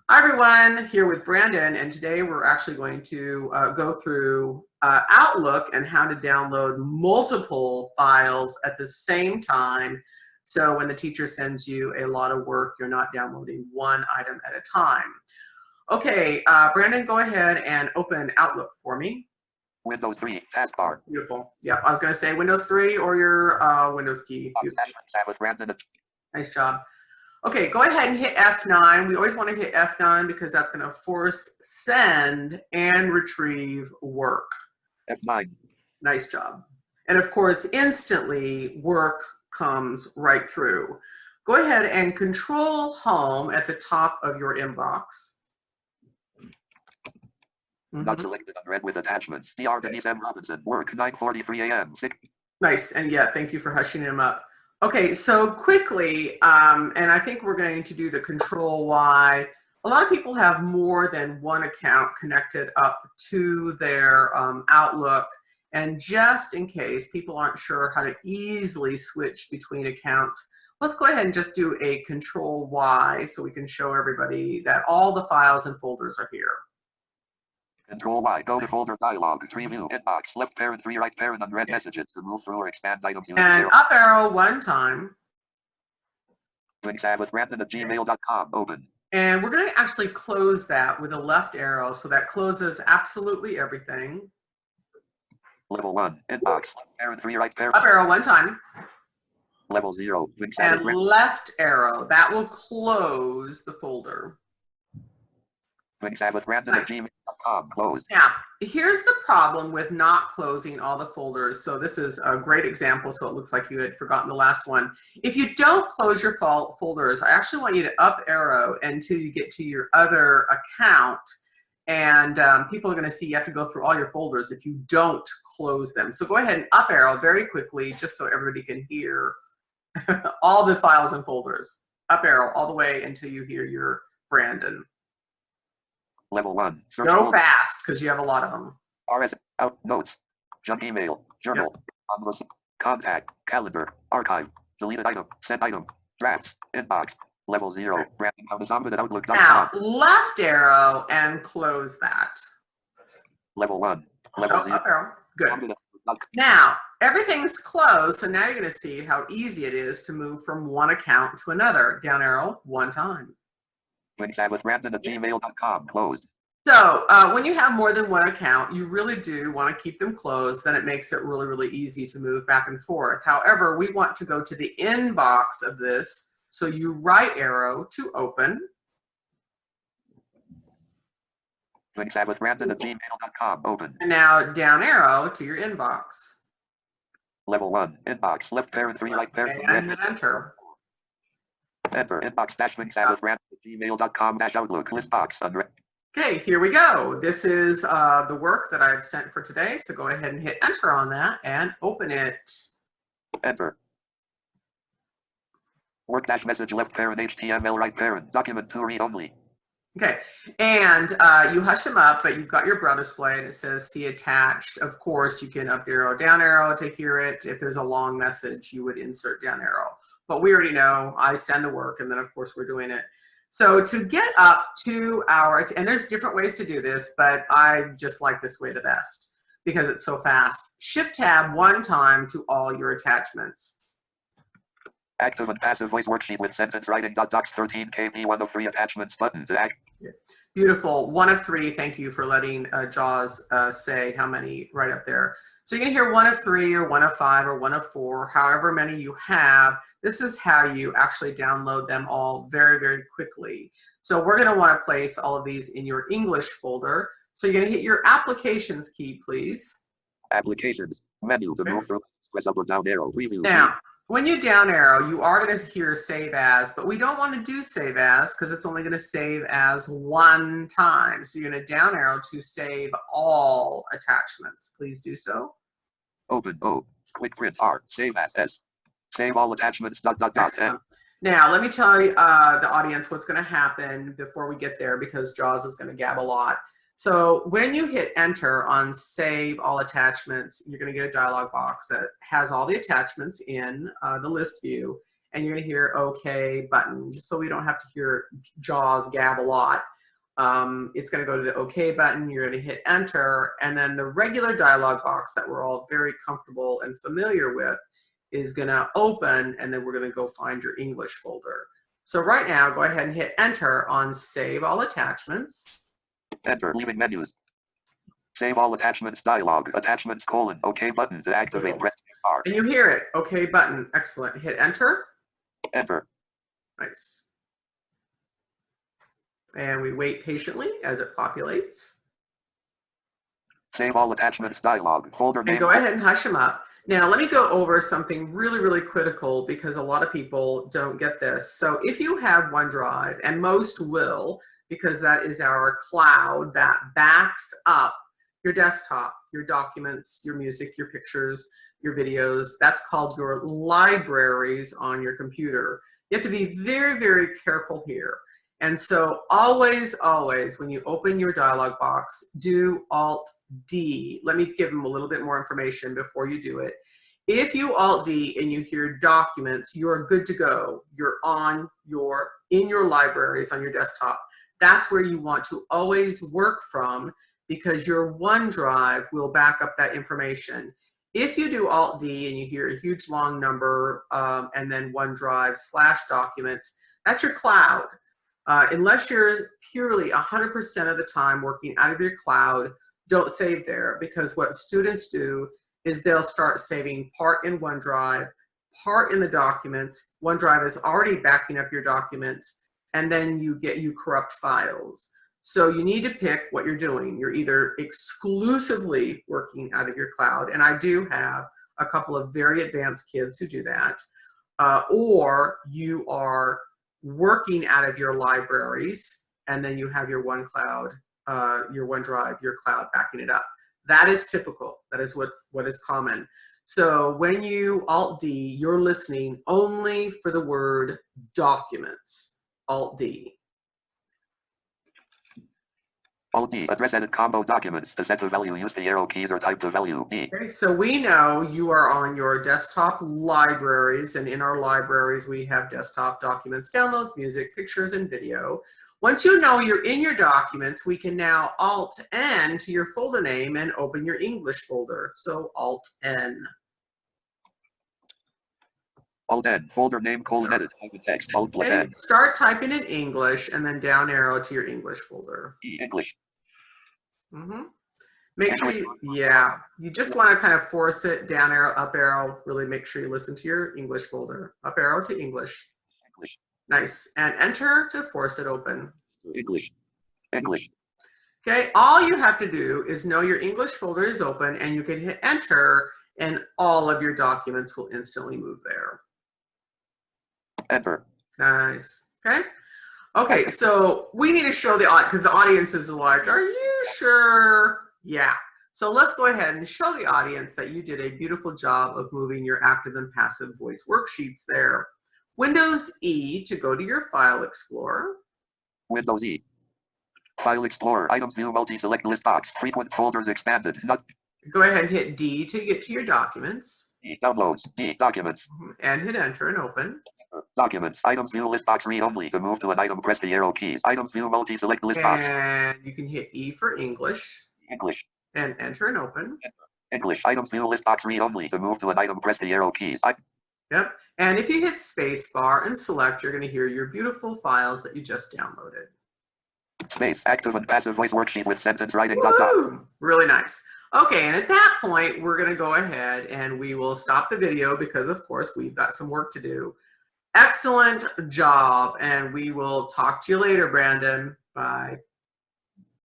Hi everyone, here with Brandon, and today we're actually going to go through Outlook and how to download multiple files at the same time. So when the teacher sends you a lot of work, you're not downloading one item at a time. Okay, Brandon, go ahead and open Outlook for me. Windows 3, taskbar. Beautiful. Yep, I was going to say Windows 3 or your Windows key. Nice job. Okay, go ahead and hit F9. We always want to hit F9 because that's going to force send and retrieve work. F9. Nice job. And of course, instantly work comes right through. Go ahead and control home at the top of your inbox. Not selected, unread with attachments. DR Denise M. Robinson, work, 9:43 a.m. Nice, and yeah, thank you for hushing him up. Okay, so quickly, and I think we're going to do the Control Y. A lot of people have more than one account connected up to their Outlook, and just in case people aren't sure how to easily switch between accounts, let's go ahead and just do a Control Y so we can show everybody that all the files and folders are here. Control Y, go to folder dialog, tree view, inbox, left parent, 3 right parent, unread messages to move through or expand items. And up arrow one time. With Brandon at gmail.com, open. And we're going to actually close that with a left arrow, so that closes absolutely everything. Level 1, inbox, left parent, 3 right parent. Up arrow one time. Level 0, and left arrow, that will close the folder. With Brandon at gmail.com, closed. Now, here's the problem with not closing all the folders. So this is a great example, so it looks like you had forgotten the last one. If you don't close your folders, I actually want you to up arrow until you get to your other account. And people are going to see you have to go through all your folders if you don't close them. So go ahead and up arrow very quickly, just so everybody can hear all the files and folders. Up arrow all the way until you hear your Brandon. Level 1. Go fast, because you have a lot of them. RS, out, notes, junk email, journal, contact, calendar, archive, deleted item, sent item, drafts, inbox, level 0, Brandon, how to zombie at Outlook.com. Now, left arrow and close that. Level 1, level 0. Up arrow, good. Now, everything's closed, so now you're going to see how easy it is to move from one account to another. Down arrow one time. With Brandon at gmail.com, closed. So when you have more than one account, you really do want to keep them closed. Then it makes it really, really easy to move back and forth. However, we want to go to the inbox of this. So you right arrow to open. With Brandon at gmail.com, open. And now down arrow to your inbox. Level 1, inbox, left parent, 3 right parent. And hit enter. Enter, inbox dash with Brandon at gmail.com dash Outlook, list box, unread. Okay, here we go. This is the work that I've sent for today. So go ahead and hit enter on that and open it. Enter. Work dash message left parent HTML right parent. Document to read only. Okay, and you hush them up, but you've got your brow display and it says see attached. Of course, you can up arrow, down arrow to hear it. If there's a long message, you would insert down arrow. But we already know I send the work and then of course we're doing it. So to get up to our, and there's different ways to do this, but I just like this way the best because it's so fast. Shift tab one time to all your attachments. Active and passive voice worksheet with sentence writing. Docs 13 KB 1 of 3 attachments button to act. Beautiful. 1 of 3. Thank you for letting Jaws say how many right up there. So you're going to hear 1 of 3 or 1 of 5 or 1 of 4, however many you have. This is how you actually download them all very, very quickly. So we're going to want to place all of these in your English folder. So you're going to hit your applications key, please. Applications. Menu to move through. Press up or down arrow. Preview. Now, when you down arrow, you are going to hear save as, but we don't want to do save as because it's only going to save as one time. So you're going to down arrow to save all attachments. Please do so. Open O. Quick print R. Save as S. Save all attachments. Now, let me tell you, the audience what's going to happen before we get there because Jaws is going to gab a lot. So when you hit enter on save all attachments, you're going to get a dialog box that has all the attachments in the list view, and you're going to hear OK button, just so we don't have to hear Jaws gab a lot. It's going to go to the OK button. You're going to hit enter, and then the regular dialog box that we're all very comfortable and familiar with is going to open, and then we're going to go find your English folder. So right now, go ahead and hit enter on Save All Attachments. Enter. Leaving menus. Save all attachments dialog. Attachments : OK button to activate. Press bar. And you hear it. OK button. Excellent. Hit enter. Enter. Nice. And we wait patiently as it populates. Save all attachments dialog. Folder name. And go ahead and hush them up. Now, let me go over something really, really critical because a lot of people don't get this. So if you have OneDrive, and most will, because that is our cloud that backs up your desktop, your documents, your music, your pictures, your videos, that's called your libraries on your computer. You have to be very, very careful here. And so always, always, when you open your dialog box, do Alt-D. Let me give them a little bit more information before you do it. If you Alt-D and you hear documents, you're good to go. You're in your libraries on your desktop. That's where you want to always work from, because your OneDrive will back up that information. If you do Alt-D and you hear a huge long number and then OneDrive /documents, that's your cloud. Unless you're purely 100% of the time working out of your cloud, don't save there, because what students do is they'll start saving part in OneDrive, part in the documents. OneDrive is already backing up your documents, and then you corrupt files. So you need to pick what you're doing. You're either exclusively working out of your cloud, and I do have a couple of very advanced kids who do that, or you are working out of your libraries, and then you have your OneDrive, your cloud backing it up. That is typical. That is what is common. So when you Alt-D, you're listening only for the word documents. Alt-D. Alt-D. Address edit combo documents. To set the value, use the arrow keys or type the value. D. Okay, so we know you are on your desktop libraries, and in our libraries we have desktop documents, downloads, music, pictures, and video. Once you know you're in your documents, we can now Alt-N to your folder name and open your English folder. So Alt-N. Alt-N. Folder name : edit. Type in text. Okay, Alt+N. start typing in English and then down arrow to your English folder. English. Make sure you just want to kind of force it, down arrow, up arrow, really make sure you listen to your English folder. Up arrow to English. English. Nice. And enter to force it open. English. English. Okay, all you have to do is know your English folder is open, and you can hit enter, and all of your documents will instantly move there. Enter. Nice. Okay. Okay, so we need to show the audience, because the audience is like, are you sure? Yeah. So let's go ahead and show the audience that you did a beautiful job of moving your active and passive voice worksheets there. Windows E to go to your File Explorer. Windows E. File Explorer. Items view multi-select list box. Frequent folders expanded. Go ahead and hit D to get to your documents. D. Downloads. D. Documents. And hit enter and open. Documents. Items view list box. Read only. To move to an item, press the arrow keys. Items view multi-select list box. And you can hit E for English. English. And enter and open. English. Items view list box. Read only. To move to an item, press the arrow keys. Yep. And if you hit spacebar and select, you're going to hear your beautiful files that you just downloaded. Space. Active and passive voice worksheet with sentence writing. Really nice. Okay, and at that point, we're going to go ahead and we will stop the video because, of course, we've got some work to do. Excellent job, and we will talk to you later, Brandon. Bye.